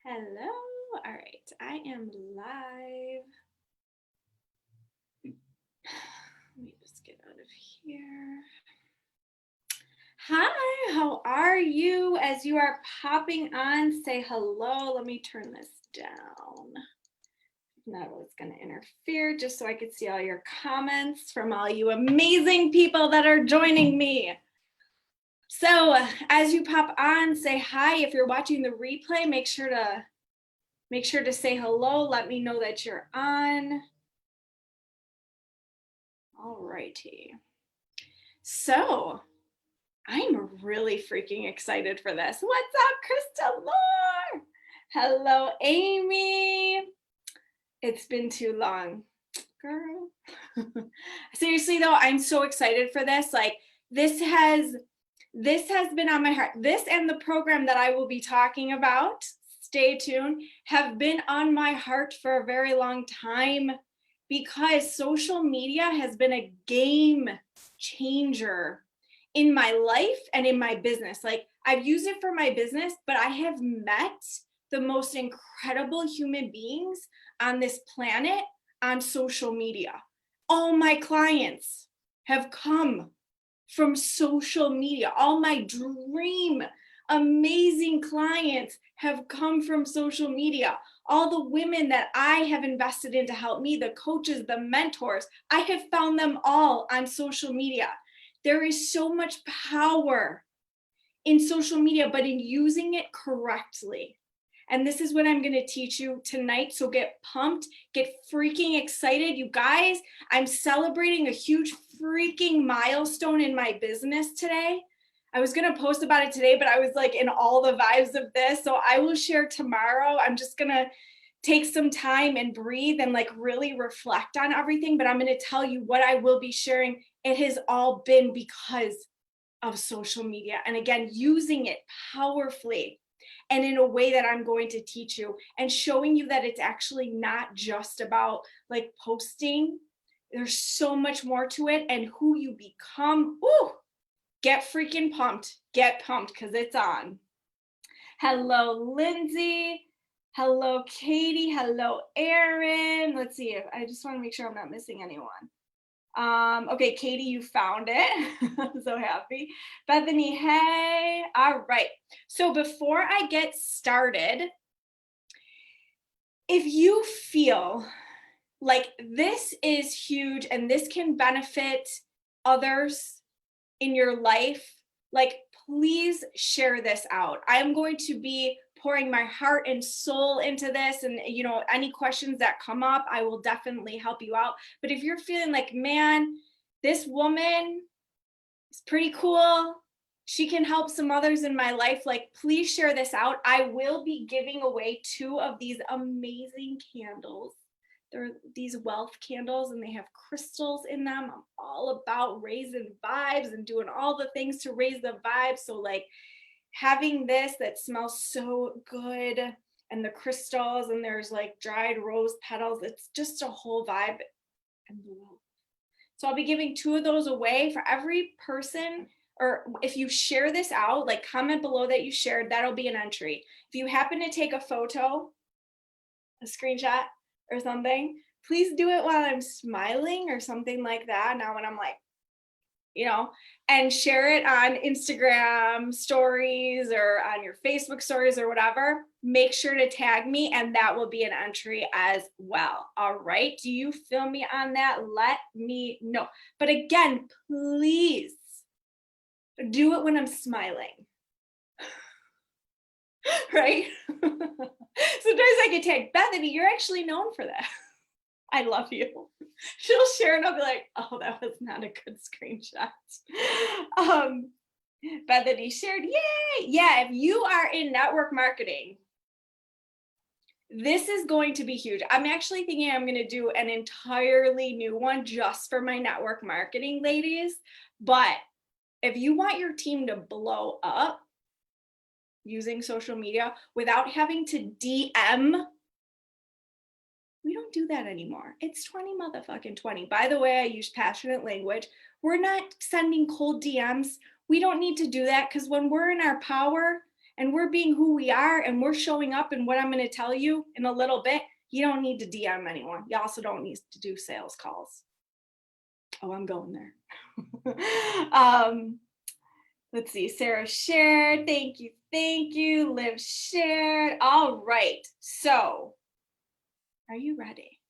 Hello. All right, I am live. Let me just get out of here. Hi, how are you? As you are popping on, say hello. Let me turn this down. That was going to interfere just so I could see all your comments from all you amazing people that are joining me. So as you pop on, say hi. If you're watching the replay, make sure to say hello. Let me know that you're on. All righty. So I'm really freaking excited for this. What's up, Krista Lore? Hello, Amy. It's been too long, girl. Seriously though, I'm so excited for this. Like this has been on my heart. This and the program that I will be talking about, stay tuned, have been on my heart for a very long time because social media has been a game changer in my life and in my business. Like I've used it for my business, but I have met the most incredible human beings on this planet on social media. All my clients have come from social media. All my dream amazing clients have come from social media. All the women that I have invested in to help me, the coaches, the mentors, I have found them all on social media. There is so much power in social media, but in using it correctly. And this is what I'm going to teach you tonight. So get pumped, get freaking excited. You guys, I'm celebrating a huge freaking milestone in my business today. I was going to post about it today, but I was like in all the vibes of this. So I will share tomorrow. I'm just going to take some time and breathe and like really reflect on everything. But I'm going to tell you what I will be sharing. It has all been because of social media. And again, using it powerfully and in a way that I'm going to teach you and showing you that it's actually not just about like posting. There's so much more to it and who you become. Ooh, get freaking pumped. Get pumped because it's on. Hello, Lindsay. Hello, Katie. Hello, Erin. Let's see if I just want to make sure I'm not missing anyone. Okay, Katie, you found it. I'm so happy. Bethany, hey. All right. So before I get started, if you feel like this is huge and this can benefit others in your life, like please share this out. I'm going to be pouring my heart and soul into this, and you know, any questions that come up, I will definitely help you out. But if you're feeling like, man, this woman is pretty cool, she can help some others in my life, like please share this out. I will be giving away 2 of these amazing candles. They're these wealth candles and they have crystals in them. I'm all about raising vibes and doing all the things to raise the vibe. So like having this that smells so good and the crystals and there's like dried rose petals, it's just a whole vibe. So I'll be giving 2 of those away for every person, or if you share this out, like comment below that you shared, that'll be an entry. If you happen to take a photo, a screenshot or something, please do it while I'm smiling or something like that. Now when I'm like, you know, and share it on Instagram stories or on your Facebook stories or whatever. Make sure to tag me and that will be an entry as well. All right. Do you feel me on that? Let me know. But again, please do it when I'm smiling. Right? Sometimes I get tagged, Bethany, you're actually known for that. I love you. She'll share and I'll be like, oh, that was not a good screenshot. Bethany shared, yay! Yeah, if you are in network marketing, this is going to be huge. I'm actually thinking I'm going to do an entirely new one just for my network marketing ladies. But if you want your team to blow up using social media without having to DM, we don't do that anymore. It's 20 motherfucking 20. By the way, I use passionate language. We're not sending cold DMs. We don't need to do that because when we're in our power and we're being who we are and we're showing up in what I'm going to tell you in a little bit, you don't need to DM anyone. You also don't need to do sales calls. Oh, I'm going there. Let's see. Sarah shared. Thank you. Thank you. Liv shared. All right. So are you ready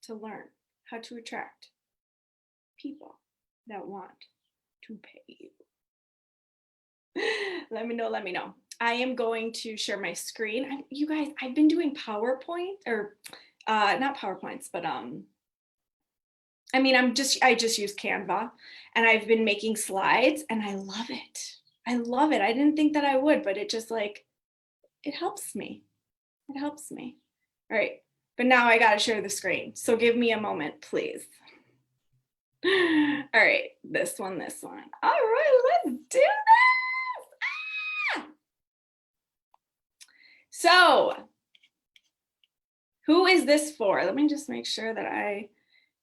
to learn how to attract people that want to pay you? Let me know. Let me know. I am going to share my screen. You guys, I've been doing PowerPoint or not PowerPoints, but I just use Canva and I've been making slides and I love it. I love it. I didn't think that I would, but it just like, it helps me. It helps me. All right. But now I got to share the screen. So give me a moment, please. All right. This one. All right. Let's do this. Ah! So who is this for? Let me just make sure that I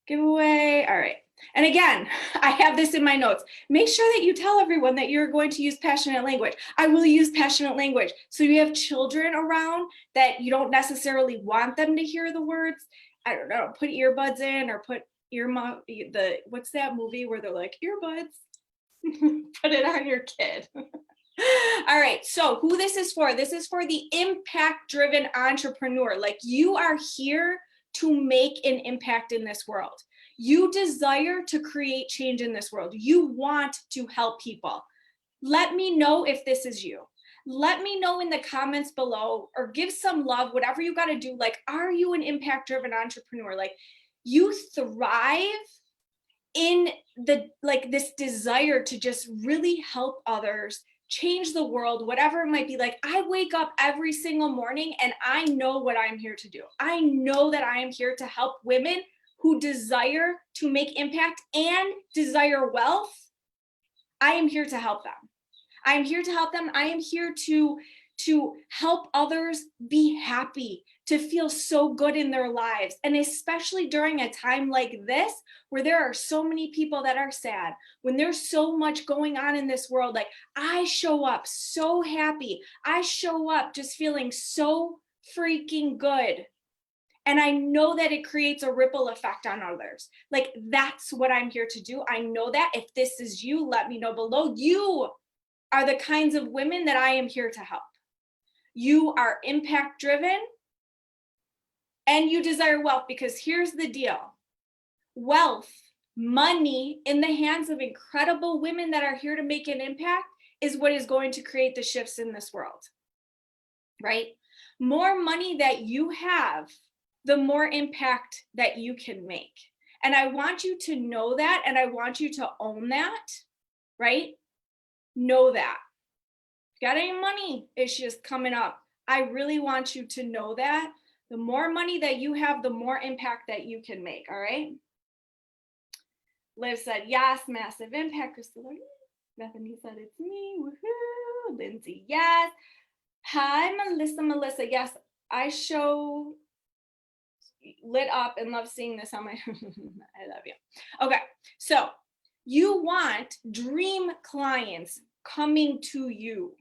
give away. All right. And again, I have this in my notes. Make sure that you tell everyone that you're going to use passionate language. I will use passionate language. So you have children around that you don't necessarily want them to hear the words. I don't know, put earbuds in or put what's that movie where they're like earbuds? Put it on your kid. All right, so who this is for the impact-driven entrepreneur. Like, you are here to make an impact in this world. You desire to create change in this world. You want to help people. Let me know if this is you. Let me know in the comments below, or give some love, whatever you got to do. Like, are you an impact-driven entrepreneur? Like, you thrive in this desire to just really help others, change the world, whatever it might be. Like, I wake up every single morning and I know what I'm here to do. I know that I am here to help women who desire to make impact and desire wealth. I am here to help them. I am here to help them. I am here to help others be happy, to feel so good in their lives. And especially during a time like this, where there are so many people that are sad, when there's so much going on in this world, like, I show up so happy. I show up just feeling so freaking good. And I know that it creates a ripple effect on others. Like, that's what I'm here to do. I know that. If this is you, let me know below. You are the kinds of women that I am here to help. You are impact driven and you desire wealth, because here's the deal. Wealth, money in the hands of incredible women that are here to make an impact is what is going to create the shifts in this world, right? More money that you have, the more impact that you can make. And I want you to know that, and I want you to own that, right? Know that. Got any money issues coming up? I really want you to know that the more money that you have, the more impact that you can make. All right. Liv said, yes, massive impact. Crystal, Bethany said, it's me. Woohoo. Lindsay, yes. Hi, Melissa. Yes, I show lit up and love seeing this on my, I love you. Okay. So you want dream clients coming to you.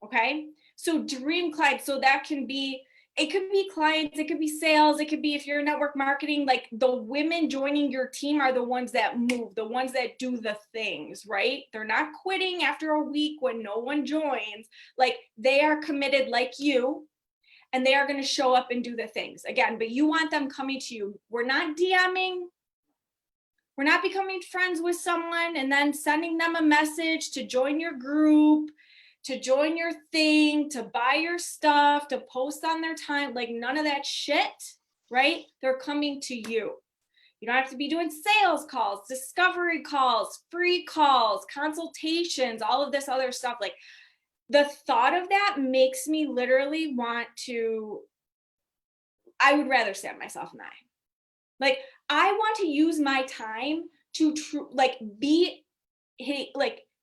Okay. So dream clients. So that can be, it could be clients, it could be sales, it could be, if you're network marketing, like, the women joining your team are the ones that move, the ones that do the things, right? They're not quitting after a week when no one joins. Like, they are committed like you, and they are going to show up and do the things again, but you want them coming to you. We're not DMing. We're not becoming friends with someone and then sending them a message to join your group, to join your thing, to buy your stuff, to post on their time. Like, none of that shit, right? They're coming to you. You don't have to be doing sales calls, discovery calls, free calls, consultations, all of this other stuff. Like, the thought of that makes me literally want to, I would rather stab myself in the eye. Like, I want to use my time to be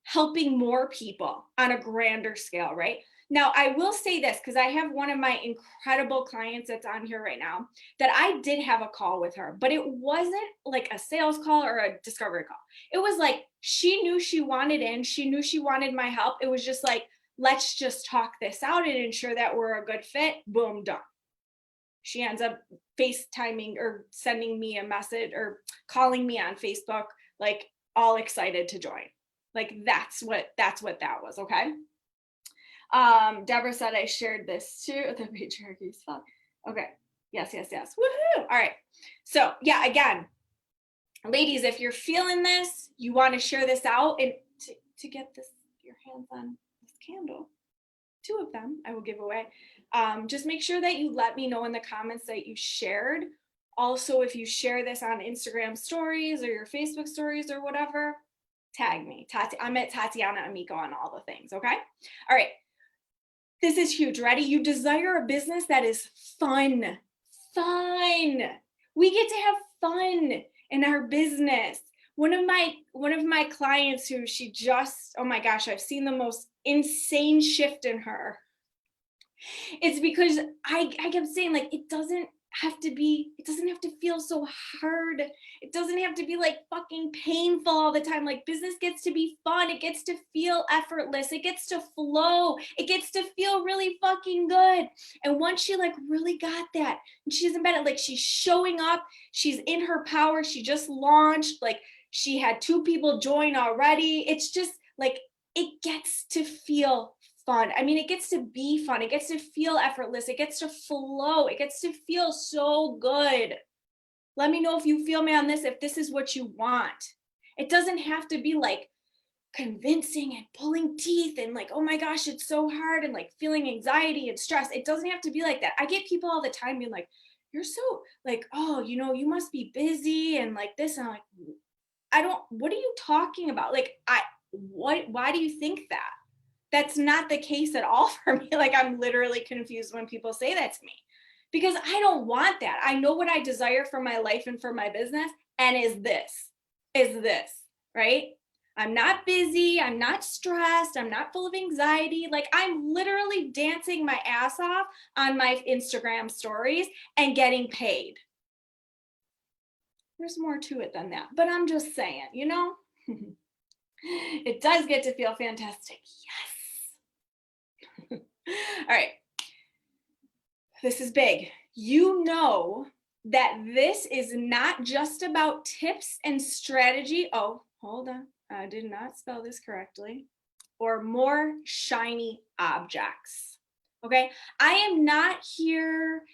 helping more people on a grander scale, right? Now, I will say this, because I have one of my incredible clients that's on here right now, that I did have a call with her, but it wasn't like a sales call or a discovery call. It was like, she knew she wanted in, she knew she wanted my help. It was just like, let's just talk this out and ensure that we're a good fit. Boom, done. She ends up FaceTiming or sending me a message or calling me on Facebook, like all excited to join. Like that's what that was. Okay. Deborah said I shared this too. The patriarchy is fun. Okay. Yes. Woohoo. All right. So yeah, again, ladies, if you're feeling this, you want to share this out and to get this, your hands on this candle. 2 of them I will give away. Just make sure that you let me know in the comments that you shared. Also, if you share this on Instagram stories or your Facebook stories or whatever, tag me. I'm at Tatiana Amico on all the things, okay? All right. This is huge. Ready? You desire a business that is fun. Fun. We get to have fun in our business. One of my clients who she just, oh my gosh, I've seen the most insane shift in her. It's because I kept saying, like, it doesn't have to feel so hard. It doesn't have to be like fucking painful all the time. Like, business gets to be fun. It gets to feel effortless. It gets to flow. It gets to feel really fucking good. And once she like really got that, and she's embedded, like she's showing up, she's in her power. She just launched, like she had 2 people join already. It's just like, it gets to feel fun. I mean, it gets to be fun. It gets to feel effortless. It gets to flow. It gets to feel so good. Let me know if you feel me on this, if this is what you want. It doesn't have to be like convincing and pulling teeth and like, oh my gosh, it's so hard and like feeling anxiety and stress. It doesn't have to be like that. I get people all the time being like, you're so like, oh, you know, you must be busy and like this. And I'm like, what are you talking about? Like, why do you think that? That's not the case at all for me. Like, I'm literally confused when people say that to me because I don't want that. I know what I desire for my life and for my business. And is this, right? I'm not busy. I'm not stressed. I'm not full of anxiety. Like, I'm literally dancing my ass off on my Instagram stories and getting paid. There's more to it than that, but I'm just saying, you know, it does get to feel fantastic. Yes. All right. This is big. You know that this is not just about tips and strategy. Oh, hold on. I did not spell this correctly. Or more shiny objects. Okay. I am not here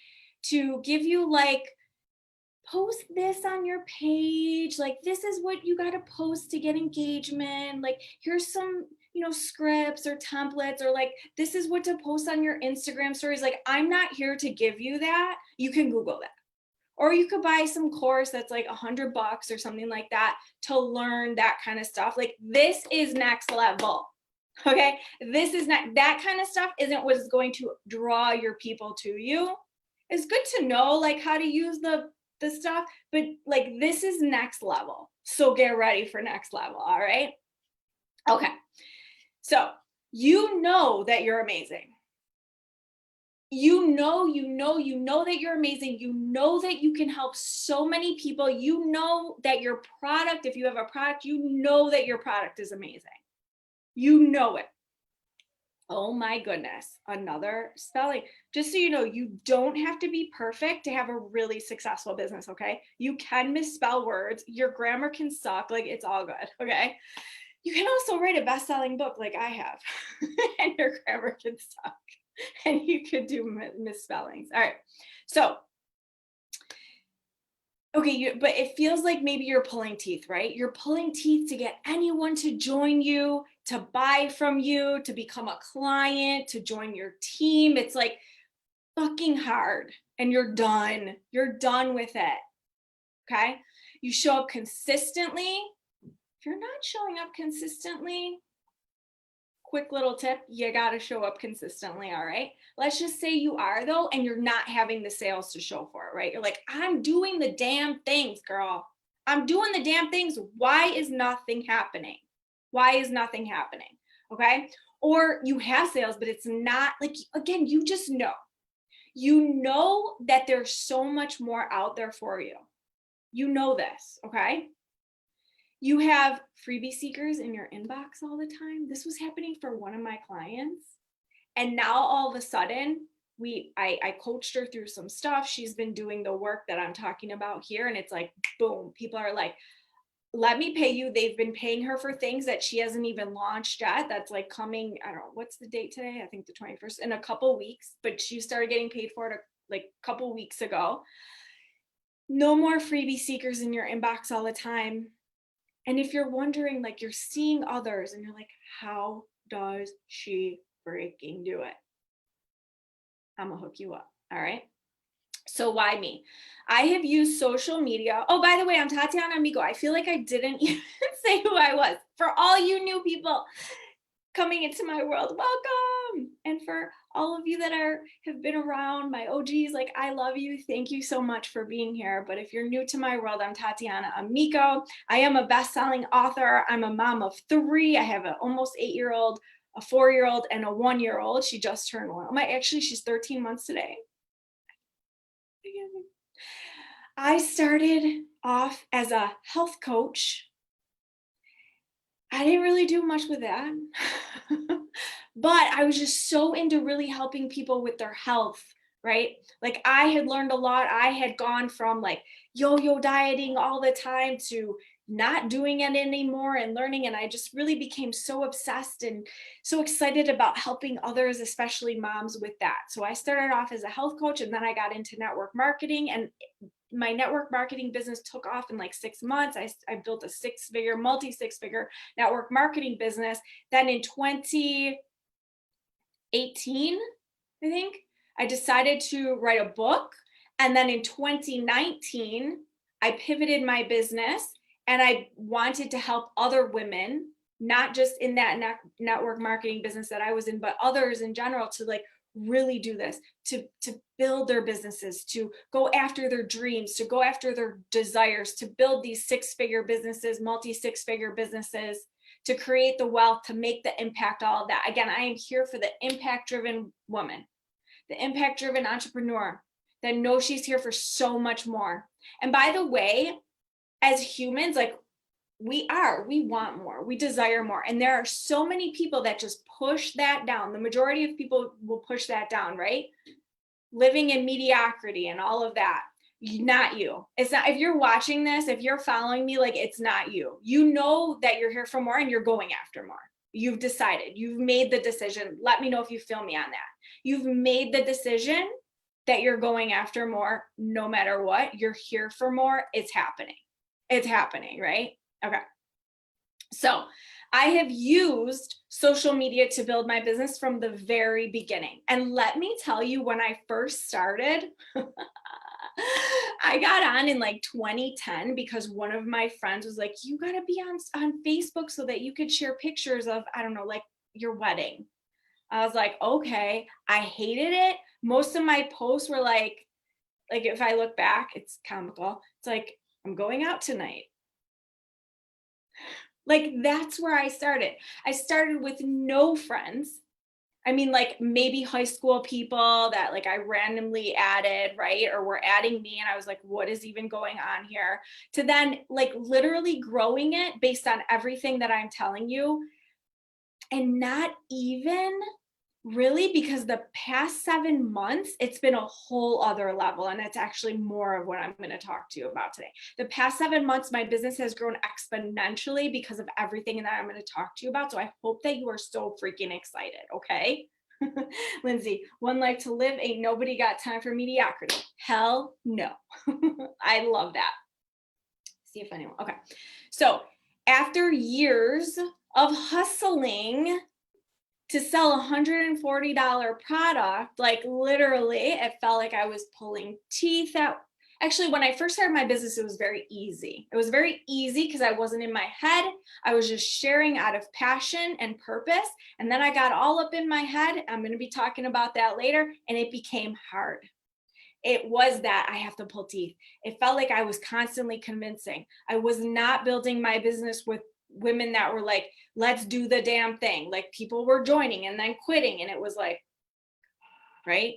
to give you like, post this on your page. Like, this is what you got to post to get engagement. Like, here's some, you know, scripts or templates, or like, this is what to post on your Instagram stories. Like, I'm not here to give you that. You can Google that. Or you could buy some course that's like $100 or something like that to learn that kind of stuff. Like, this is next level. Okay. This is not, that kind of stuff isn't what is going to draw your people to you. It's good to know like how to use the stuff, but like, this is next level. So get ready for next level. All right. Okay. So you know that you're amazing. You know that you're amazing. You know that you can help so many people. You know that your product, if you have a product, you know that your product is amazing. You know it. Oh my goodness, another spelling. Just so you know, you don't have to be perfect to have a really successful business, okay? You can misspell words. Your grammar can suck. Like, it's all good, okay? You can also write a best-selling book like I have, and your grammar can suck, and you could do misspellings. All right, so, okay, but it feels like maybe you're pulling teeth, right? You're pulling teeth to get anyone to join you, to buy from you, to become a client, to join your team. It's like fucking hard, and you're done. You're done with it, okay? You show up consistently. If you're not showing up consistently, quick little tip, you got to show up consistently, all right? Let's just say you are though, and you're not having the sales to show for it, right? You're like, I'm doing the damn things, girl. I'm doing the damn things. Why is nothing happening? Why is nothing happening? Okay. Or you have sales, but it's not like, again, you just know. You know that there's so much more out there for you. You know this, okay? You have freebie seekers in your inbox all the time. This was happening for one of my clients. And now all of a sudden, I coached her through some stuff. She's been doing the work that I'm talking about here. And it's like, boom, people are like, let me pay you. They've been paying her for things that she hasn't even launched yet. That's like coming, I don't know, what's the date today? I think the 21st, in a couple weeks, but she started getting paid for it like a couple weeks ago. No more freebie seekers in your inbox all the time. And if you're wondering, like you're seeing others and you're like, how does she freaking do it? I'm gonna hook you up. All right. So why me? I have used social media. Oh, by the way, I'm Tatiana Amigo. I feel like I didn't even say who I was. For all you new people coming into my world, welcome. And for all of you that have been around, my OGs, like I love you. Thank you so much for being here. But if you're new to my world, I'm Tatiana Amico. I am a best-selling author. I'm a mom of 3. I have an almost 8-year-old, a 4-year-old, and a 1-year-old. She just turned 1. Actually, she's 13 months today. I started off as a health coach. I didn't really do much with that, but I was just so into really helping people with their health, right? Like I had learned a lot. I had gone from like yo-yo dieting all the time to not doing it anymore and learning. And I just really became so obsessed and so excited about helping others, especially moms, with that. So I started off as a health coach, and then I got into network marketing, and my network marketing business took off in like 6 months. I built a multi-six-figure network marketing business. Then in 2018, I think, I decided to write a book. And then in 2019, I pivoted my business and I wanted to help other women, not just in that network marketing business that I was in, but others in general, to like really do this, to build their businesses, to go after their dreams, to go after their desires, to build these 6-figure businesses, multi-6-figure businesses, to create the wealth, to make the impact, all of that. Again, I am here for the impact-driven woman, the impact-driven entrepreneur that knows she's here for so much more. And by the way, as humans, like we want more, we desire more. And there are so many people that just push that down. The majority of people will push that down, right? Living in mediocrity and all of that. Not you. It's not, if you're watching this, if you're following me, like it's not you. You know that you're here for more and you're going after more. You've decided, you've made the decision. Let me know if you feel me on that. You've made the decision that you're going after more no matter what. You're here for more. It's happening. It's happening, right? Okay. So I have used social media to build my business from the very beginning. And let me tell you, when I first started, I got on in like 2010 because one of my friends was like, you got to be on Facebook so that you could share pictures of, I don't know, like your wedding. I was like, okay. I hated it. Most of my posts were like if I look back, it's comical. It's like, I'm going out tonight. Like that's where I started. I started with no friends. I mean, like maybe high school people that like I randomly added, right? Or were adding me. And I was like, what is even going on here? To then like literally growing it based on everything that I'm telling you. And not even really, because the past 7 months, it's been a whole other level. And it's actually more of what I'm going to talk to you about today. The past 7 months, my business has grown exponentially because of everything that I'm going to talk to you about. So I hope that you are so freaking excited. Okay. Lindsay, one life to live, ain't nobody got time for mediocrity. Hell no. I love that. See if anyone, okay. So after years of hustling to sell a $140 product, like literally, it felt like I was pulling teeth out. Actually, when I first started my business, it was very easy. It was very easy because I wasn't in my head. I was just sharing out of passion and purpose. And then I got all up in my head. I'm going to be talking about that later. And it became hard. It was that I have to pull teeth. It felt like I was constantly convincing. I was not building my business with women that were like, let's do the damn thing. Like people were joining and then quitting. And it was like, right?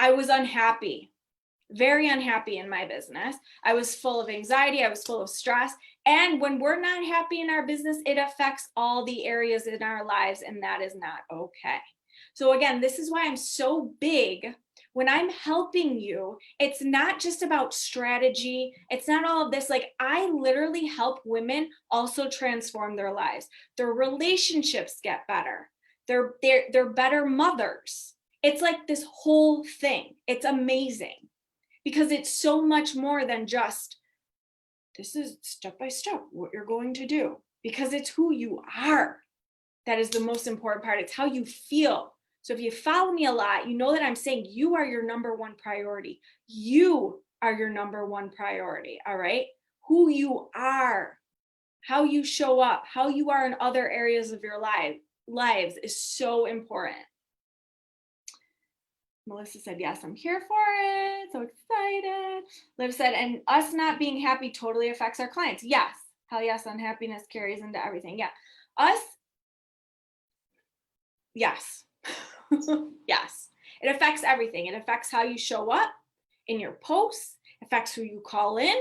I was unhappy. very unhappy in my business. I was full of anxiety. I was full of stress. And when we're not happy in our business, it affects all the areas in our lives, and that is not okay. So again, this is why I'm so big. When I'm helping you, it's not just about strategy. It's not all of this. Like, I literally help women also transform their lives. Their relationships get better. They're better mothers. It's like this whole thing. It's amazing because it's so much more than just, this is step by step what you're going to do, because it's who you are. That is the most important part. It's how you feel. So if you follow me a lot, you know that I'm saying you are your number one priority. You are your number one priority, all right? Who you are, how you show up, how you are in other areas of your lives is so important. Melissa said, yes, I'm here for it. So excited. Liv said, and us not being happy totally affects our clients. Yes. Hell yes, unhappiness carries into everything. Yeah. Us, yes. Yes. It affects everything. It affects how you show up in your posts, affects who you call in,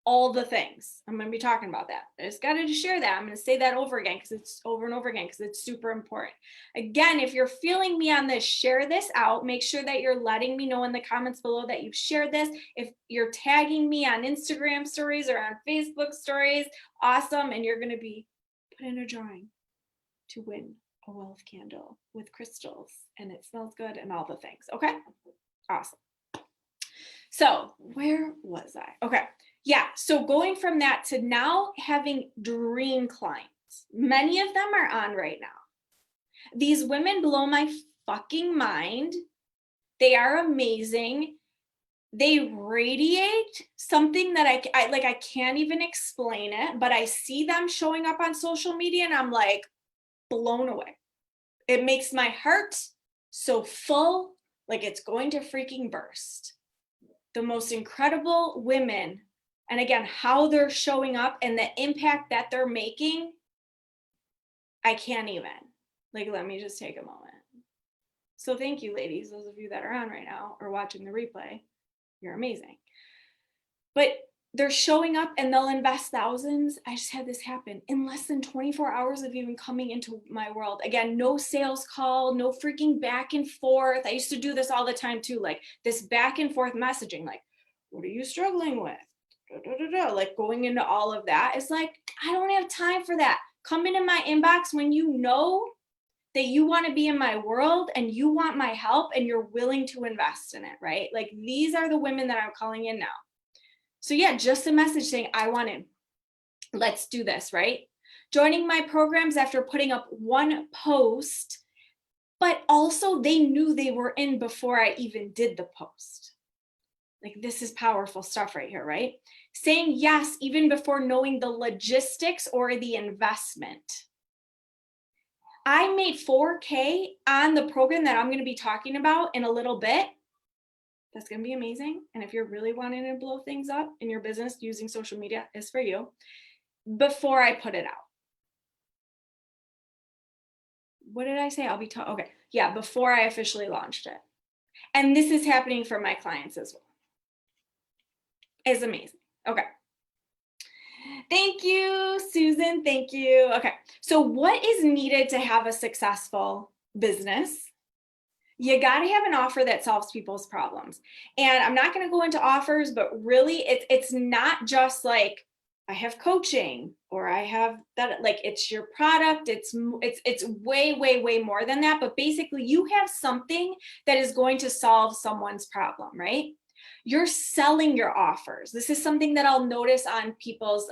all the things. I'm going to be talking about that. I just got to share that. I'm going to say that over again because it's over and over again because it's super important. Again, if you're feeling me on this, share this out. Make sure that you're letting me know in the comments below that you've shared this. If you're tagging me on Instagram stories or on Facebook stories, awesome. And you're going to be put in a drawing to win a wealth candle with crystals, and it smells good and all the things. Okay. Awesome. So where was I? Okay. Yeah. So going from that to now having dream clients, many of them are on right now. These women blow my fucking mind. They are amazing. They radiate something that I can't even explain it, but I see them showing up on social media and I'm like blown away. It makes my heart so full, like it's going to freaking burst. The most incredible women, and again, how they're showing up and the impact that they're making, I can't even. Like, let me just take a moment. So thank you, ladies, those of you that are on right now or watching the replay. You're amazing. But they're showing up and they'll invest thousands. I just had this happen in less than 24 hours of even coming into my world. Again, no sales call, no freaking back and forth. I used to do this all the time too, like this back and forth messaging, like, what are you struggling with? Like going into all of that. It's like, I don't have time for that. Come into my inbox when you know that you want to be in my world and you want my help and you're willing to invest in it, right? Like these are the women that I'm calling in now. So yeah, just a message saying, I want in. Let's do this, right? Joining my programs after putting up one post, but also they knew they were in before I even did the post. Like this is powerful stuff right here, right? Saying yes, even before knowing the logistics or the investment. I made $4K on the program that I'm going to be talking about in a little bit. That's going to be amazing. And if you're really wanting to blow things up in your business using social media, it's for you. Before I put it out. What did I say? I'll be okay. Yeah, before I officially launched it. And this is happening for my clients as well. It's amazing. Okay. Thank you, Susan. Thank you. Okay. So what is needed to have a successful business? You got to have an offer that solves people's problems. And I'm not going to go into offers, but really it's not just like I have coaching or I have that, like it's your product. It's way more than that. But basically you have something that is going to solve someone's problem, right? You're selling your offers. This is something that I'll notice on people's,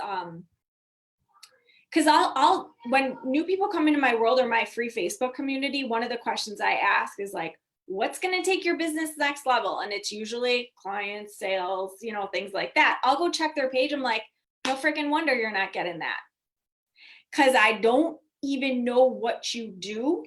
because I'll when new people come into my world or my free Facebook community, one of the questions I ask is like, what's going to take your business next level? And it's usually clients, sales, you know, things like that. I'll go check their page. I'm like, no freaking wonder you're not getting that. Because I don't even know what you do.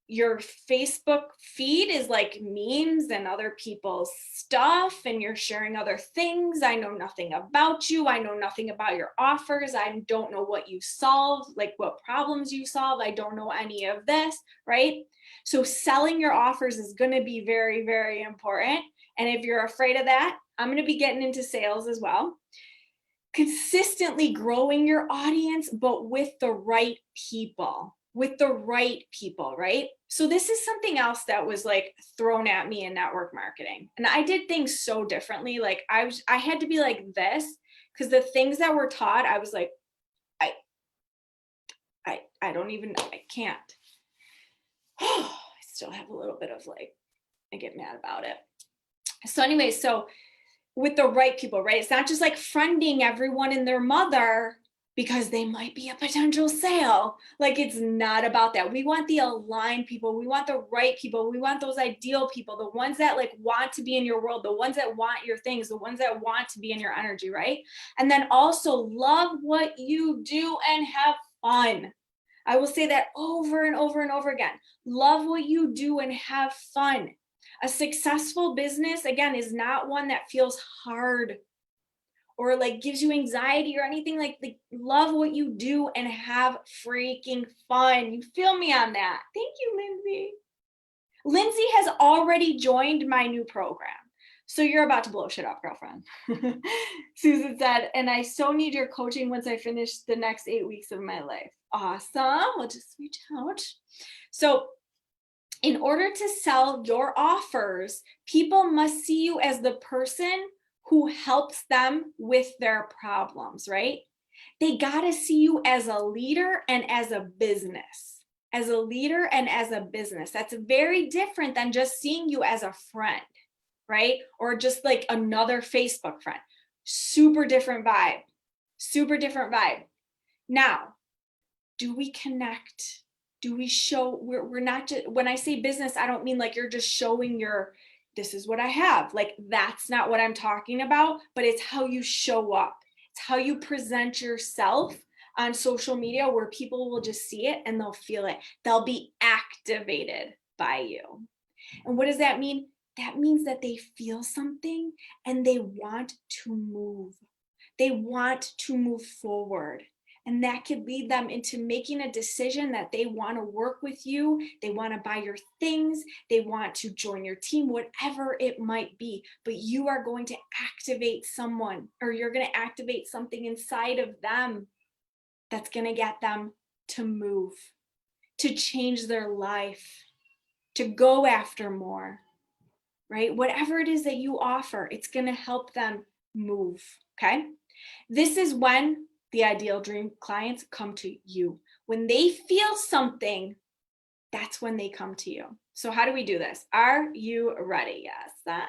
Your Facebook feed is like memes and other people's stuff, and you're sharing other things. I know nothing about you. I know nothing about your offers. I don't know what you solve, like what problems you solve. I don't know any of this, right? So selling your offers is going to be very, very important. And if you're afraid of that, I'm going to be getting into sales as well. Consistently growing your audience, but with the right people, right? So this is something else that was like thrown at me in network marketing. And I did things so differently. Like I had to be like this, because the things that were taught, I was like, I don't even, I can't. I still have a little bit of like, I get mad about it. So anyway, so with the right people, right? It's not just like friending everyone and their mother because they might be a potential sale. Like, it's not about that. We want the aligned people. We want the right people. We want those ideal people, the ones that like want to be in your world, the ones that want your things, the ones that want to be in your energy, right? And then also love what you do and have fun. I will say that over and over and over again. Love what you do and have fun. A successful business, again, is not one that feels hard or like gives you anxiety or anything. Like love what you do and have freaking fun. You feel me on that? Thank you, Lindsay. Lindsay has already joined my new program. So you're about to blow shit up, girlfriend. Susan said, and I so need your coaching once I finish the next 8 weeks of my life. Awesome. We'll just reach out. So in order to sell your offers, people must see you as the person who helps them with their problems, right? They got to see you as a leader and as a business. As a leader and as a business. That's very different than just seeing you as a friend, right? Or just like another Facebook friend. Super different vibe. Super different vibe. Now, do we connect? Do we show, we're not just, when I say business, I don't mean like you're just showing your, this is what I have. Like, that's not what I'm talking about, but it's how you show up. It's how you present yourself on social media, where people will just see it and they'll feel it. They'll be activated by you. And what does that mean? That means that they feel something and they want to move. They want to move forward. And that could lead them into making a decision that they want to work with you. They want to buy your things. They want to join your team, whatever it might be. But you are going to activate someone, or you're going to activate something inside of them that's going to get them to move, to change their life, to go after more, right? Whatever it is that you offer, it's going to help them move, okay? This is when the ideal dream clients come to you. When they feel something, that's when they come to you. So how do we do this? Are you ready? Yes, I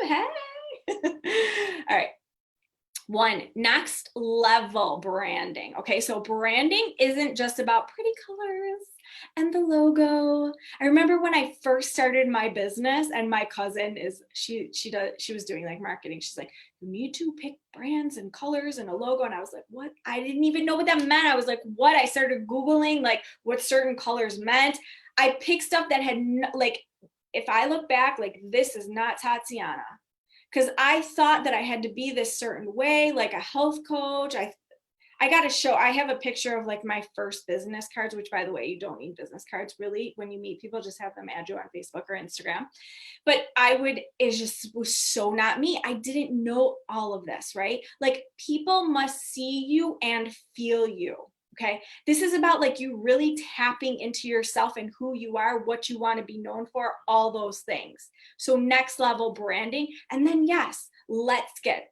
am. Hey. All right. 1, next level branding. Okay, so branding isn't just about pretty colors and the logo. I remember when I first started my business, and my cousin is, she was doing like marketing. She's like, you need to pick brands and colors and a logo. And I was like, what? I didn't even know what that meant. I was like, what? I started Googling like what certain colors meant. I picked stuff that had like, if I look back, like, this is not Tatiana. Because I thought that I had to be this certain way, like a health coach. I got to show, I have a picture of like my first business cards, which, by the way, you don't need business cards really when you meet people, just have them add you on Facebook or Instagram. But it just was so not me. I didn't know all of this, right? Like, people must see you and feel you. Okay. This is about like you really tapping into yourself and who you are, what you want to be known for, all those things. So next level branding. And then, yes, let's get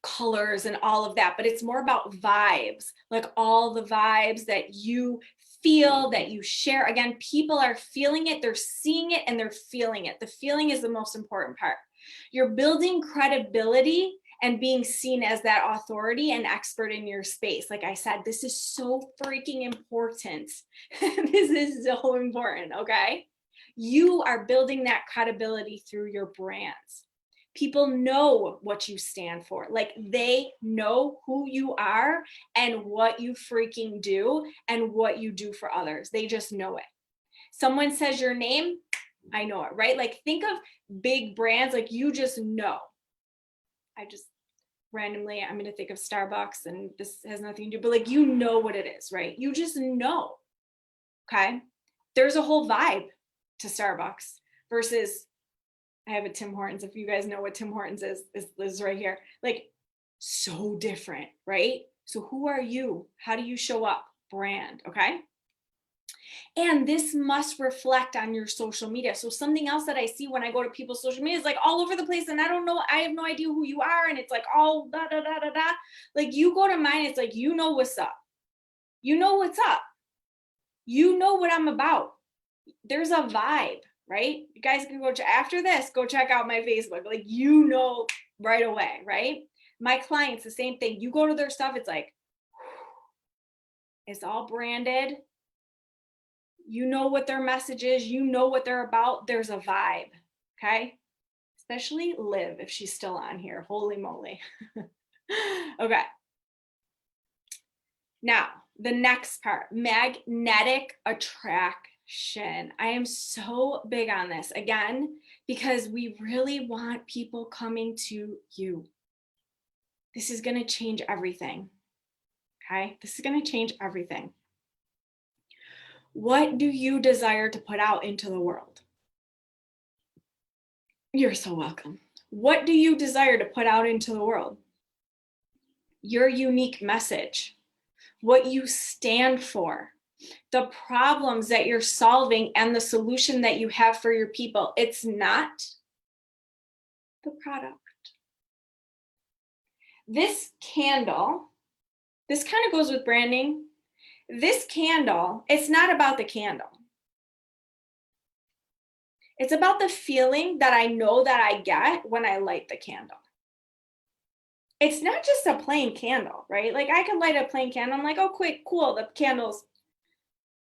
colors and all of that, but it's more about vibes, like all the vibes that you feel, that you share. Again, people are feeling it, they're seeing it, and they're feeling it. The feeling is the most important part. You're building credibility and being seen as that authority and expert in your space. Like I said, this is so freaking important. This is so important, okay? You are building that credibility through your brands. People know what you stand for. Like, they know who you are and what you freaking do and what you do for others. They just know it. Someone says your name, I know it, right? Like, think of big brands, like, you just know. I just randomly, I'm going to think of Starbucks, and this has nothing to do, but like, you know what it is, right? You just know. Okay. There's a whole vibe to Starbucks. versus I have a Tim Hortons. If you guys know what Tim Hortons is right here. Like, so different, right? So who are you? How do you show up? Brand, okay? And this must reflect on your social media. So something else that I see when I go to people's social media is like all over the place, and I don't know, I have no idea who you are, and it's like all da da da da da. Like, you go to mine, it's like, you know what's up. You know what's up. You know what I'm about. There's a vibe, right? You guys can go after this, go check out my Facebook. Like, you know right away, right? My clients, the same thing. You go to their stuff, it's like, it's all branded. You know what their message is. You know what they're about. There's a vibe, okay? Especially Liv, if she's still on here. Holy moly. Okay. Now, the next part, magnetic attraction. I am so big on this, again, because we really want people coming to you. This is going to change everything, okay? This is going to change everything. What do you desire to put out into the world? You're so welcome. What do you desire to put out into the world? Your unique message, what you stand for, the problems that you're solving, and the solution that you have for your people. It's not the product. This candle, this kind of goes with branding. This candle, it's not about the candle. It's about the feeling that I know that I get when I light the candle. It's not just a plain candle, right? Like, I can light a plain candle. I'm like, oh, quick, cool, the candles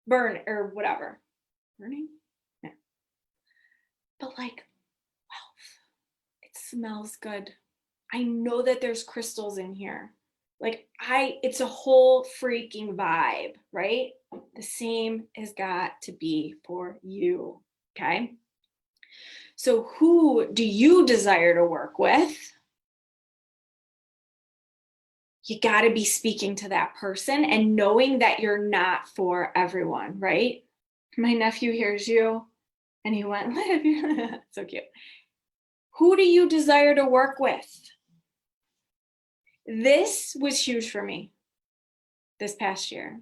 burn or whatever. Burning? Yeah. But like, wow, it smells good. I know that there's crystals in here. Like, it's a whole freaking vibe, right? The same has got to be for you, okay? So who do you desire to work with? You got to be speaking to that person and knowing that you're not for everyone, right? My nephew hears you and he went, Liv, so cute. Who do you desire to work with? This was huge for me this past year.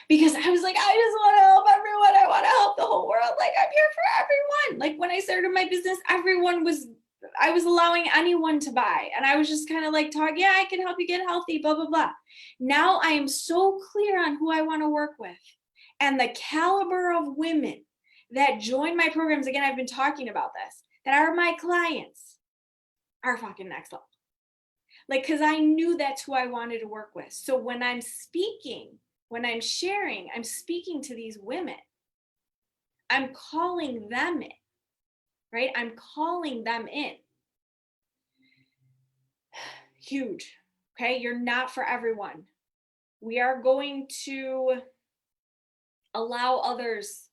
Because I was like, I just want to help everyone. I want to help the whole world. Like, I'm here for everyone. Like, when I started my business, I was allowing anyone to buy. And I was just kind of like talking, yeah, I can help you get healthy, blah, blah, blah. Now I am so clear on who I want to work with. And the caliber of women that join my programs, again, I've been talking about this, that are my clients, are fucking next level. Like, because I knew that's who I wanted to work with. So when I'm speaking, when I'm sharing, I'm speaking to these women. I'm calling them in, right? I'm calling them in. Huge, okay? You're not for everyone. We are going to allow others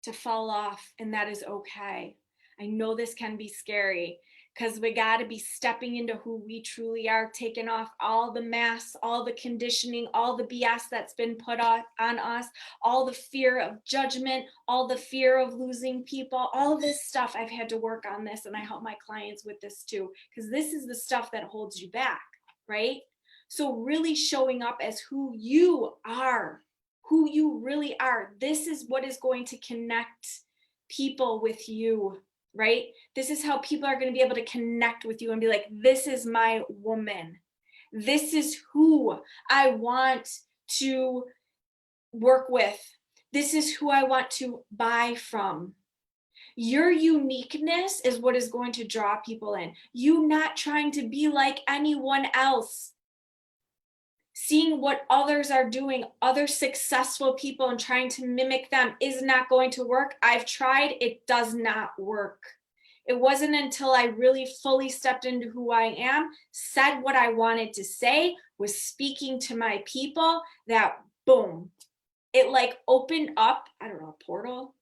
to fall off, and that is okay. I know this can be scary because we got to be stepping into who we truly are, taking off all the masks, all the conditioning, all the BS that's been put on us, all the fear of judgment, all the fear of losing people, all this stuff. I've had to work on this, and I help my clients with this too, because this is the stuff that holds you back, right? So really showing up as who you are, who you really are. This is what is going to connect people with you, right? This is how people are going to be able to connect with you and be like, this is my woman. This is who I want to work with. This is who I want to buy from. Your uniqueness is what is going to draw people in. You not trying to be like anyone else. Seeing what others are doing, other successful people, and trying to mimic them is not going to work. I've tried, it does not work. It wasn't until I really fully stepped into who I am, said what I wanted to say, was speaking to my people, that boom, it like opened up, I don't know, a portal.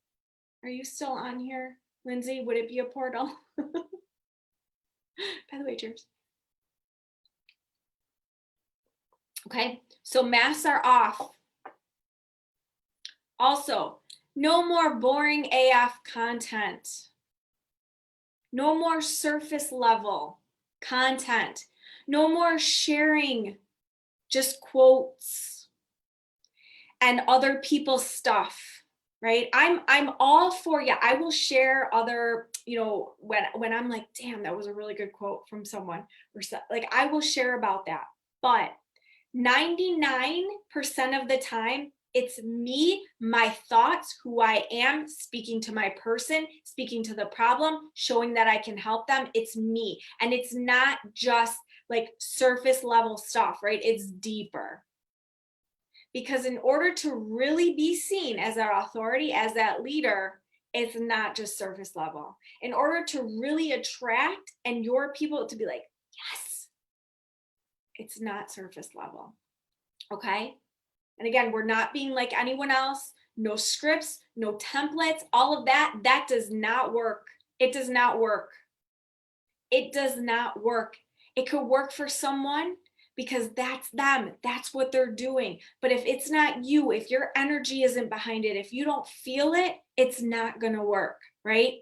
Are you still on here, Lindsay? Would it be a portal? By the way, cheers. Okay, so masks are off. Also, No more boring AF content. No more surface level content. No more sharing just quotes and other people's stuff, right? I'm all for, yeah, I will share other, when I'm like, damn, that was a really good quote from someone, or so, like I will share about that. But 99% of the time, it's me, my thoughts, who I am, speaking to my person, speaking to the problem, showing that I can help them. It's me. And it's not just like surface level stuff, right? It's deeper. Because in order to really be seen as our authority, as that leader, it's not just surface level. In order to really attract and your people to be like, yes, it's not surface level. Okay? And again, we're not being like anyone else, no scripts, no templates, all of that. That does not work. It does not work. It does not work. It could work for someone because that's them. That's what they're doing. But if it's not you, if your energy isn't behind it, if you don't feel it, it's not going to work, right?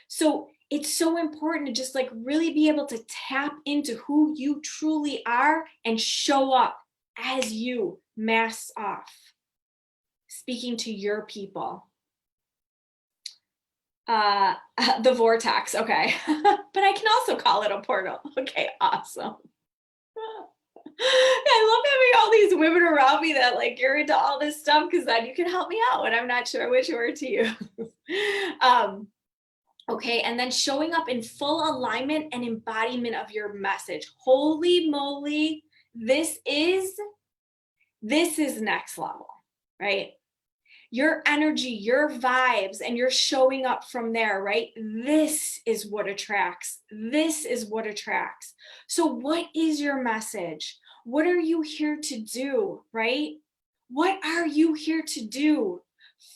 So it's so important to just like really be able to tap into who you truly are and show up as you, masks off, speaking to your people. The vortex, okay. But I can also call it a portal. Okay, awesome. I love having all these women around me that like you're into all this stuff, because then you can help me out when I'm not sure which word to use. Okay, and then showing up in full alignment and embodiment of your message. Holy moly, this is next level, right? Your energy, your vibes, and you're showing up from there, right? This is what attracts. This is what attracts. So what is your message? What are you here to do, right? What are you here to do?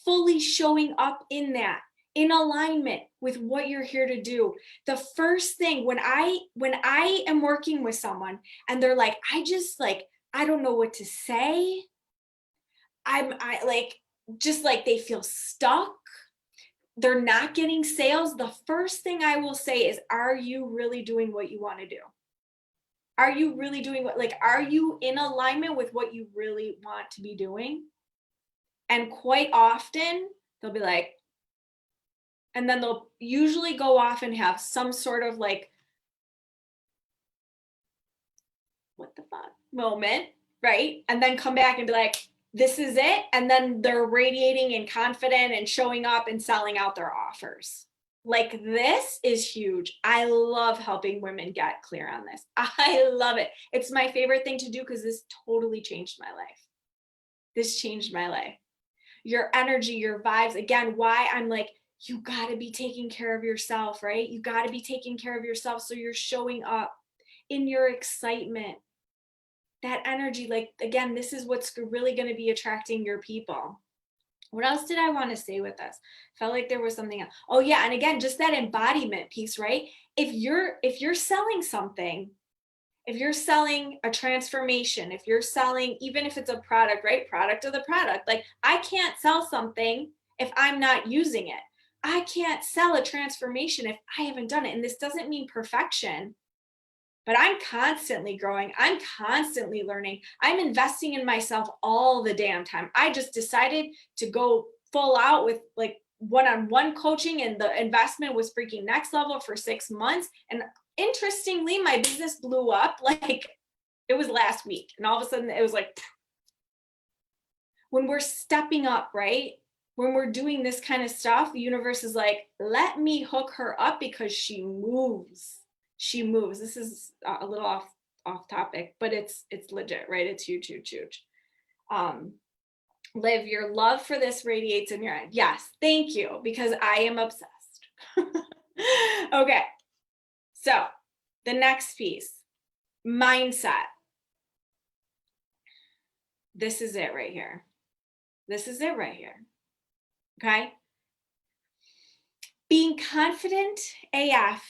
Fully showing up in that, in alignment with what you're here to do. The first thing when I am working with someone and they're like, I don't know what to say. I like, just like they feel stuck, they're not getting sales, the first thing I will say is, are you really doing what you want to do? Are you really doing are you in alignment with what you really want to be doing? And quite often they'll be like, and then they'll usually go off and have some sort of like, what the fuck moment, right? And then come back and be like, this is it. And then they're radiating and confident and showing up and selling out their offers. Like, this is huge. I love helping women get clear on this. I love it. It's my favorite thing to do because this totally changed my life. This changed my life. Your energy, your vibes, again, why I'm like, you got to be taking care of yourself, right? You got to be taking care of yourself. So you're showing up in your excitement, that energy. Like, again, this is what's really going to be attracting your people. What else did I want to say with this? Felt like there was something else. Oh yeah, and again, just that embodiment piece, right? If you're selling something, if you're selling a transformation, if you're selling, even if it's a product, right? Product of the product. Like, I can't sell something if I'm not using it. I can't sell a transformation if I haven't done it. And this doesn't mean perfection, but I'm constantly growing. I'm constantly learning. I'm investing in myself all the damn time. I just decided to go full out with like one-on-one coaching, and the investment was freaking next level for 6 months. And interestingly, my business blew up like it was last week. And all of a sudden it was like, when we're stepping up, right? When we're doing this kind of stuff, the universe is like, let me hook her up because she moves. She moves. This is a little off topic, but it's legit, right? It's huge, huge, huge. Liv, your love for this radiates in your end. Yes, thank you, because I am obsessed. Okay, so the next piece, mindset. This is it right here. This is it right here. Okay? Being confident AF,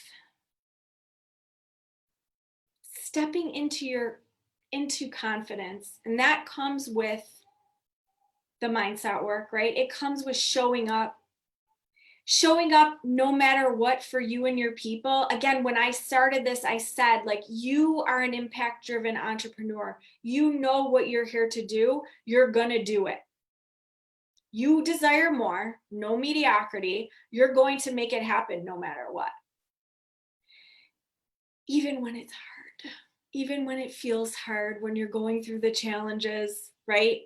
stepping into confidence, and that comes with the mindset work, right? It comes with showing up no matter what for you and your people. Again, when I started this, I said, like, you are an impact driven entrepreneur. You know what you're here to do. You're going to do it. You desire more, no mediocrity. You're going to make it happen no matter what. Even when it's hard, even when it feels hard, when you're going through the challenges, right?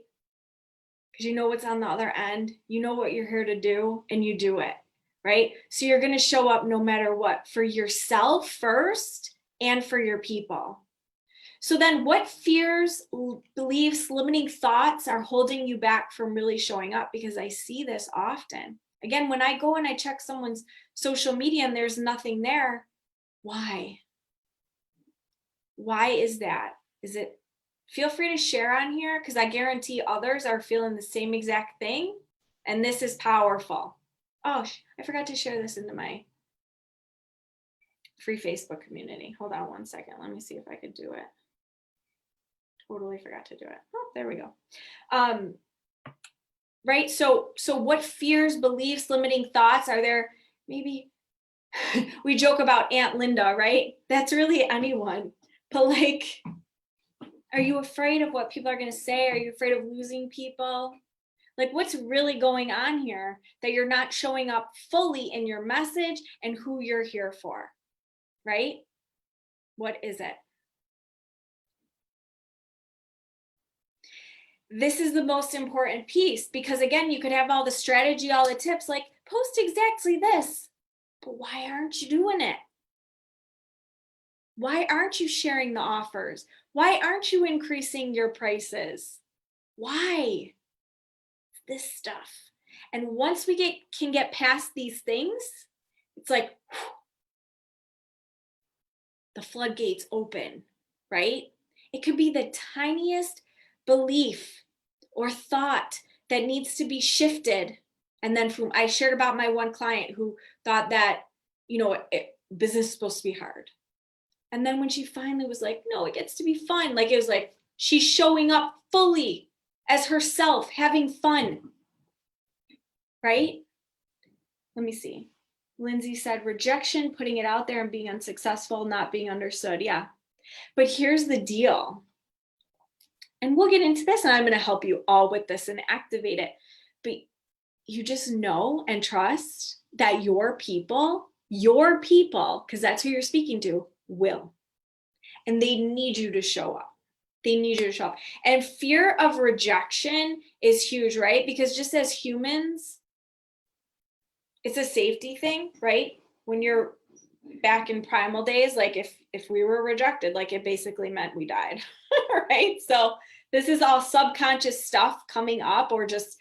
Because you know what's on the other end. You know what you're here to do, and you do it, right? So you're going to show up no matter what, for yourself first and for your people. So then what fears, beliefs, limiting thoughts are holding you back from really showing up? Because I see this often. Again, when I go and I check someone's social media and there's nothing there, why? Why is that? Is it, feel free to share on here, because I guarantee others are feeling the same exact thing. And this is powerful. Oh, I forgot to share this into my free Facebook community. Hold on one second. Let me see if I could do it. Totally forgot to do it. Oh, there we go. Right. So what fears, beliefs, limiting thoughts are there? Maybe we joke about Aunt Linda, right? That's really anyone. But like, are you afraid of what people are going to say? Are you afraid of losing people? Like, what's really going on here that you're not showing up fully in your message and who you're here for, right? What is it? This is the most important piece, because again, you could have all the strategy, all the tips, like post exactly this, but why aren't you doing it? Why aren't you sharing the offers? Why aren't you increasing your prices? Why? This stuff. And once we can get past these things, it's like whew, the floodgates open, right? It could be the tiniest belief or thought that needs to be shifted. And then I shared about my one client who thought that, business is supposed to be hard. And then when she finally was like, no, it gets to be fun. Like, it was like, she's showing up fully as herself, having fun, right? Let me see. Lindsay said, rejection, putting it out there and being unsuccessful, not being understood. Yeah. But here's the deal. And we'll get into this, and I'm going to help you all with this and activate it. But you just know and trust that your people, because that's who you're speaking to, will. And they need you to show up. They need you to show up. And fear of rejection is huge, right? Because just as humans, it's a safety thing, right? When you're back in primal days, like if we were rejected, like it basically meant we died, right? So this is all subconscious stuff coming up, or just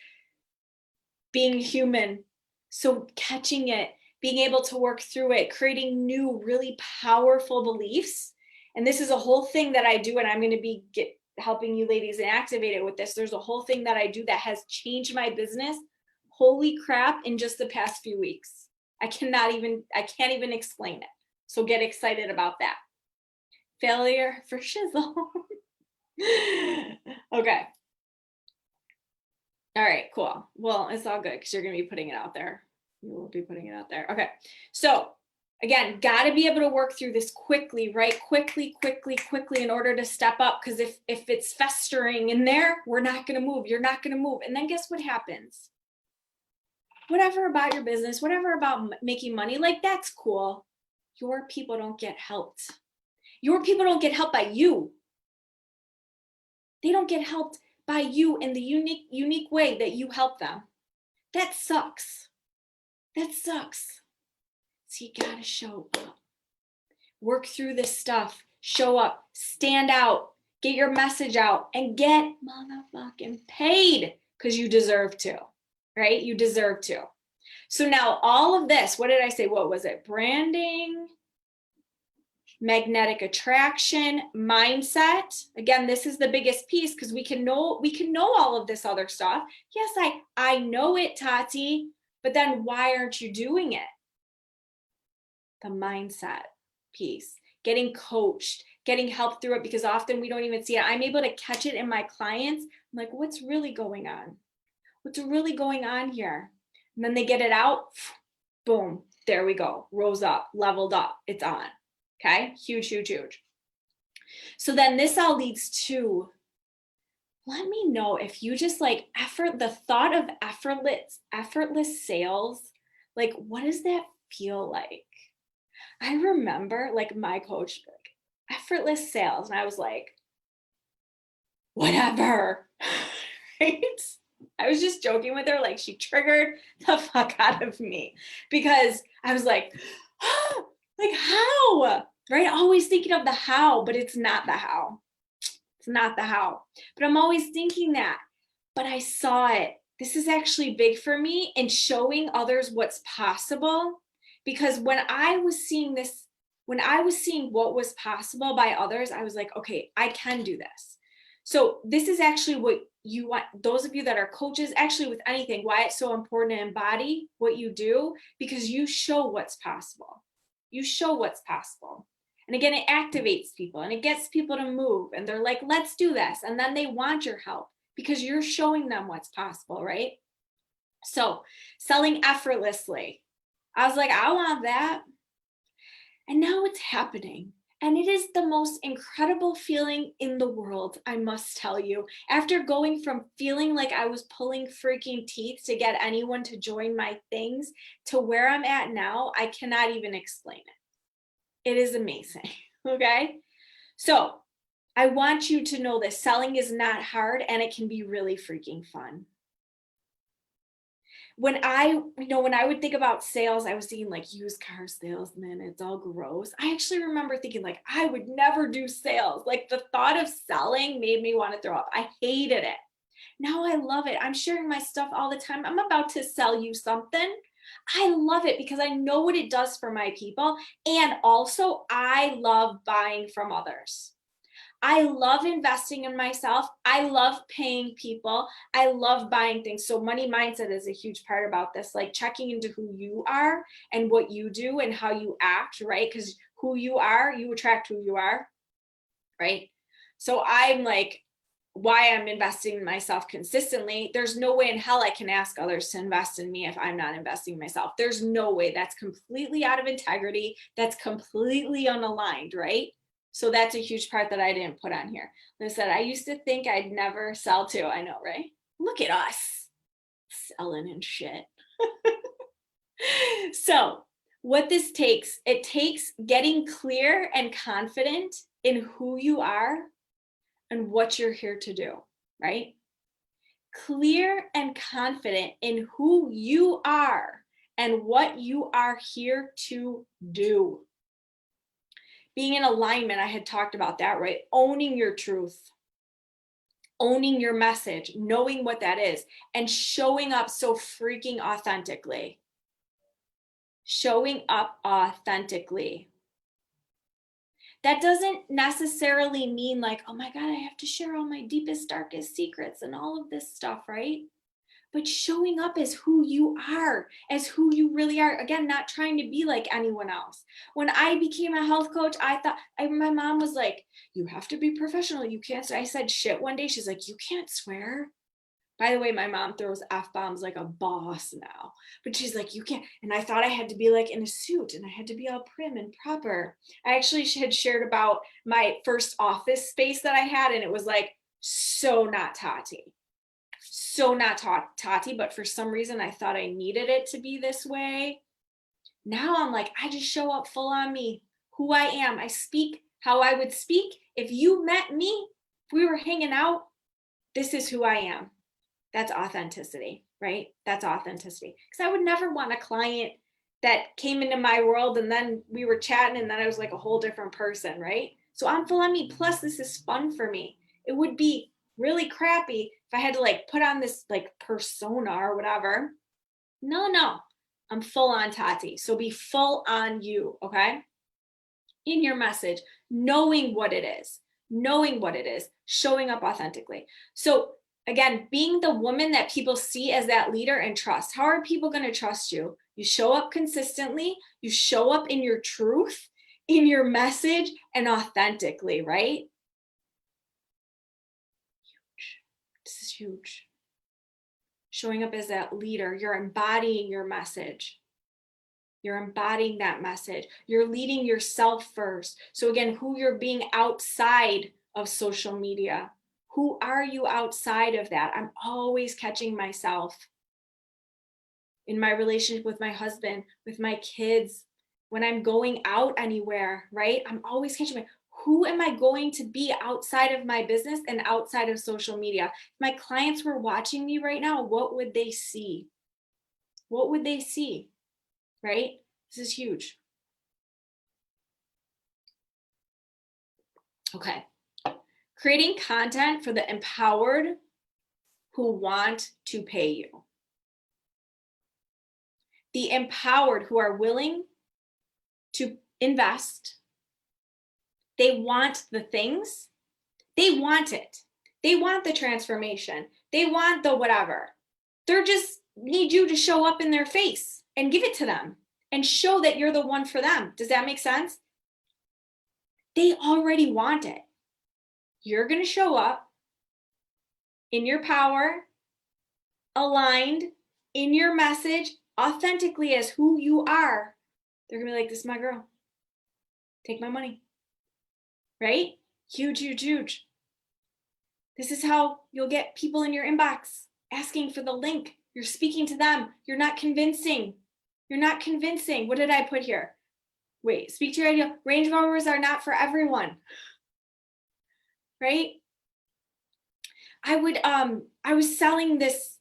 being human. So catching it, being able to work through it, creating new, really powerful beliefs. And this is a whole thing that I do, and I'm going to be helping you ladies and activate it with this. There's a whole thing that I do that has changed my business. Holy crap, in just the past few weeks. I can't even explain it. So get excited about that. Failure for shizzle. Okay. All right, cool. Well, it's all good because you're going to be putting it out there. You will be putting it out there. Okay. So again, got to be able to work through this quickly, right? Quickly in order to step up. Because if it's festering in there, we're not going to move. You're not going to move. And then guess what happens? Whatever about your business, whatever about making money, like that's cool. Your people don't get helped. Your people don't get helped by you. They don't get helped by you in the unique way that you help them. That sucks. That sucks. So you gotta show up. Work through this stuff. Show up. Stand out. Get your message out and get motherfucking paid, because you deserve to, right? You deserve to. So now all of this, what did I say? What was it? Branding, magnetic attraction, mindset. Again, this is the biggest piece, because we can know all of this other stuff. Yes, I know it, Tati, but then why aren't you doing it? The mindset piece, getting coached, getting help through it, because often we don't even see it. I'm able to catch it in my clients. I'm like, what's really going on? What's really going on here? And then they get it out. Boom. There we go. Rose up, leveled up. It's on. Okay. Huge, huge, huge. So then this all leads to, let me know if you just like the thought of effortless sales, like what does that feel like? I remember like my coach, like effortless sales. And I was like, whatever, right? I was just joking with her. Like she triggered the fuck out of me because I was like, oh, like how, right? Always thinking of the how, but it's not the how. It's not the how, but I'm always thinking that, but I saw it. This is actually big for me in showing others what's possible, because when I was seeing this, when I was seeing what was possible by others, I was like, okay, I can do this. So this is actually what you want, those of you that are coaches, actually with anything, why it's so important to embody what you do, because you show what's possible. You show what's possible. And again, it activates people and it gets people to move and they're like, let's do this. And then they want your help because you're showing them what's possible, right? So selling effortlessly, I was like, I want that. And now it's happening. And it is the most incredible feeling in the world, I must tell you. After going from feeling like I was pulling freaking teeth to get anyone to join my things to where I'm at now, I cannot even explain it. It is amazing, okay? So I want you to know that selling is not hard and it can be really freaking fun. When I would think about sales, I was thinking like used car salesman, it's all gross. I actually remember thinking like, I would never do sales. Like the thought of selling made me want to throw up. I hated it. Now I love it. I'm sharing my stuff all the time. I'm about to sell you something. I love it because I know what it does for my people. And also I love buying from others. I love investing in myself. I love paying people. I love buying things. So money mindset is a huge part about this, like checking into who you are and what you do and how you act, right? Because who you are, you attract who you are, right? So I'm like, why I'm investing in myself consistently. There's no way in hell I can ask others to invest in me if I'm not investing in myself. There's no way. That's completely out of integrity. That's completely unaligned, right? So that's a huge part that I didn't put on here. Like I said, I used to think I'd never sell too. I know, right? Look at us selling and shit. So what this takes, it takes getting clear and confident in who you are and what you're here to do, right? Clear and confident in who you are and what you are here to do. Being in alignment, I had talked about that, right? Owning your truth, owning your message, knowing what that is, and showing up so freaking authentically. Showing up authentically. That doesn't necessarily mean like, oh my God, I have to share all my deepest, darkest secrets and all of this stuff, right? But showing up as who you are, as who you really are. Again, not trying to be like anyone else. When I became a health coach, I thought, my mom was like, you have to be professional. You can't. So I said shit one day. She's like, you can't swear. By the way, my mom throws F-bombs like a boss now, but she's like, you can't. And I thought I had to be like in a suit and I had to be all prim and proper. I actually had shared about my first office space that I had, and it was like, so not Tati. So not Tati, but for some reason I thought I needed it to be this way. Now I'm like, I just show up full on me, who I am. I speak how I would speak. If you met me, if we were hanging out, this is who I am. That's authenticity, right? That's authenticity. Because I would never want a client that came into my world and then we were chatting and then I was like a whole different person, right? So I'm full on me. Plus, this is fun for me. It would be really crappy if I had to like put on this like persona or whatever. No, I'm full on Tati. So be full on you, okay? In your message, knowing what it is, showing up authentically. So again, being the woman that people see as that leader and trust. How are people going to trust you? You show up consistently, you show up in your truth, in your message, and authentically, right? Huge. This is huge. showing up as that leader. You're embodying your message. You're embodying that message. You're leading yourself first. So again, who you're being outside of social media. Who are you outside of that? I'm always catching myself in my relationship with my husband, with my kids, when I'm going out anywhere, right? I'm always catching my, who am I going to be outside of my business and outside of social media? If my clients were watching me right now, what would they see? What would they see? Right? This is huge. Okay. Creating content for the empowered who want to pay you. The empowered who are willing to invest. They want the things. They want it. They want the transformation. They want the whatever. They're just need you to show up in their face and give it to them and show that you're the one for them. Does that make sense? They already want it. You're going to show up in your power, aligned in your message, authentically as who you are. They're going to be like, this is my girl. Take my money. Right? Huge, huge, huge. This is how you'll get people in your inbox asking for the link. You're speaking to them. You're not convincing. You're not convincing. What did I put here? Wait, speak to your ideal. Range Rovers are not for everyone. Right? I was selling this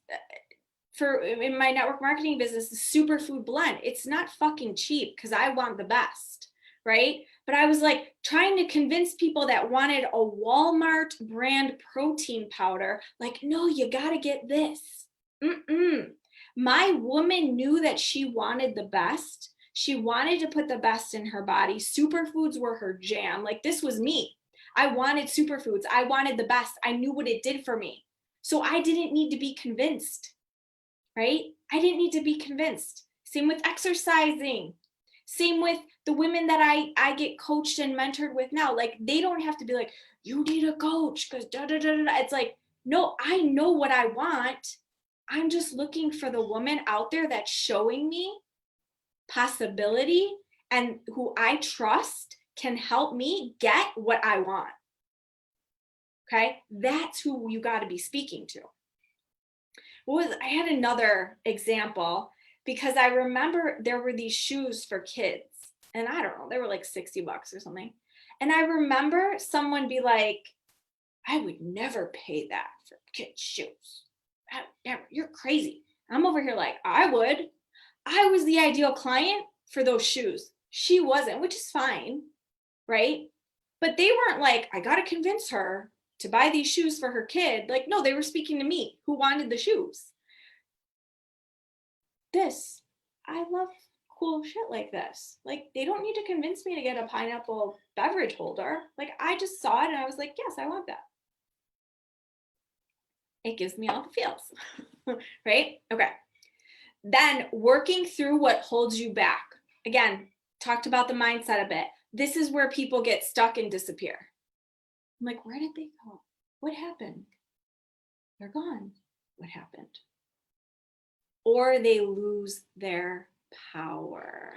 in my network marketing business, the superfood blend. It's not fucking cheap because I want the best, right? But I was like trying to convince people that wanted a Walmart brand protein powder, like, no, you got to get this. My woman knew that she wanted the best. She wanted to put the best in her body. Superfoods were her jam. Like, this was me. I wanted superfoods. I wanted the best. I knew what it did for me. So I didn't need to be convinced, right? I didn't need to be convinced. Same with exercising. Same with the women that I get coached and mentored with now. Like, they don't have to be like, you need a coach because da da da da. It's like, no, I know what I want. I'm just looking for the woman out there that's showing me possibility and who I trust can help me get what I want. Okay, that's who you got to be speaking to. I had another example because I remember there were these shoes for kids and I don't know, they were like $60 or something. And I remember someone be like, I would never pay that for kids' shoes. Never, you're crazy. I'm over here like, I would. I was the ideal client for those shoes. She wasn't, which is fine, right? But they weren't like, I got to convince her to buy these shoes for her kid. Like, no, they were speaking to me who wanted the shoes. I love cool shit like this. Like, they don't need to convince me to get a pineapple beverage holder. Like, I just saw it and I was like, yes, I want that. It gives me all the feels, right? Okay. Then working through what holds you back. Again, talked about the mindset a bit. This is where people get stuck and disappear. I'm like, where did they go? What happened? They're gone. What happened? Or they lose their power.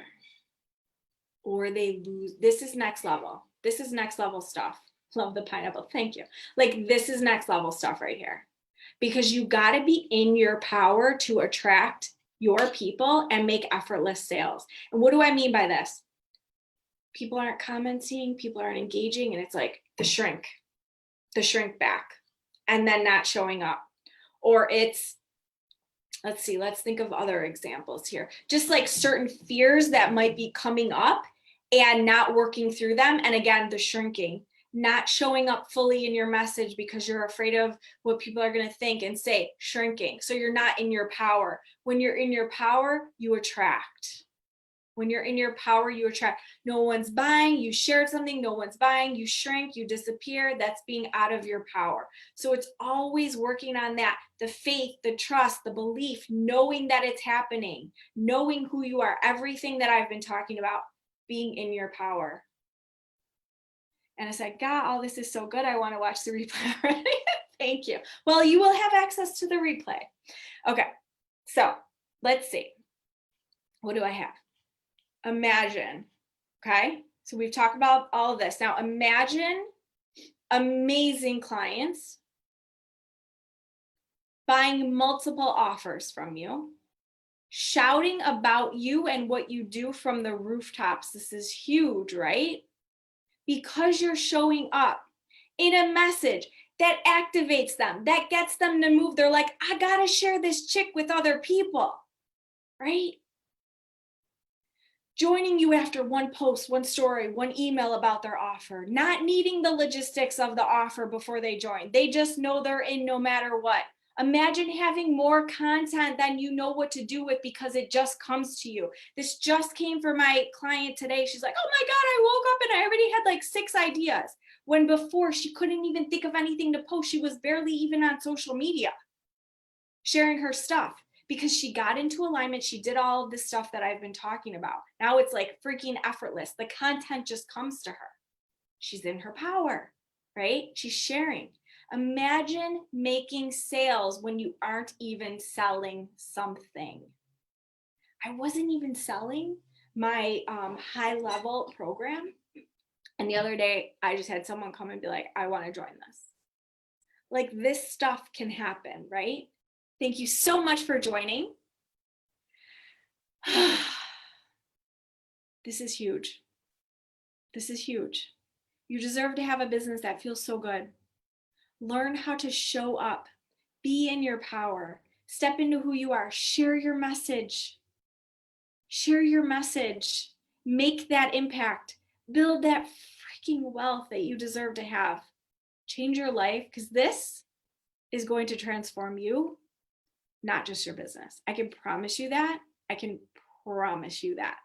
Or they lose, this is next level. This is next level stuff. Love the pineapple. Thank you. Like, this is next level stuff right here. Because you got to be in your power to attract your people and make effortless sales. And what do I mean by this? People aren't commenting, people aren't engaging, and it's like the shrink back, and then not showing up. Or it's, let's think of other examples here. Just like certain fears that might be coming up and not working through them. And again, the shrinking, not showing up fully in your message because you're afraid of what people are going to think and say, shrinking. So you're not in your power. When you're in your power, you attract. When you're in your power, you attract. No one's buying, you shared something, no one's buying, you shrink, you disappear. That's being out of your power. So it's always working on that. The faith, the trust, the belief, knowing that it's happening, knowing who you are, everything that I've been talking about, being in your power. And I said, God, all this is so good. I want to watch the replay already. Thank you. Well, you will have access to the replay. Okay, so let's see. What do I have? Imagine, okay? So we've talked about all of this. Now imagine amazing clients buying multiple offers from you, shouting about you and what you do from the rooftops. This is huge, right? Because you're showing up in a message that activates them, that gets them to move. They're like, I gotta share this chick with other people, right? Joining you after one post, one story, one email about their offer, not needing the logistics of the offer before they join. They just know they're in no matter what. Imagine having more content than you know what to do with because it just comes to you. This just came for my client today. She's like, oh my God, I woke up and I already had like 6 ideas. When before she couldn't even think of anything to post. She was barely even on social media sharing her stuff because she got into alignment. She did all of this stuff that I've been talking about. Now it's like freaking effortless. The content just comes to her. She's in her power, right? She's sharing. Imagine making sales when you aren't even selling something. I wasn't even selling my high level program. And the other day, I just had someone come and be like, I want to join this. Like this stuff can happen, right? Thank you so much for joining. This is huge. This is huge. You deserve to have a business that feels so good. Learn how to show up, be in your power, step into who you are, share your message. Share your message, make that impact, build that freaking wealth that you deserve to have. Change your life because this is going to transform you, not just your business. I can promise you that. I can promise you that.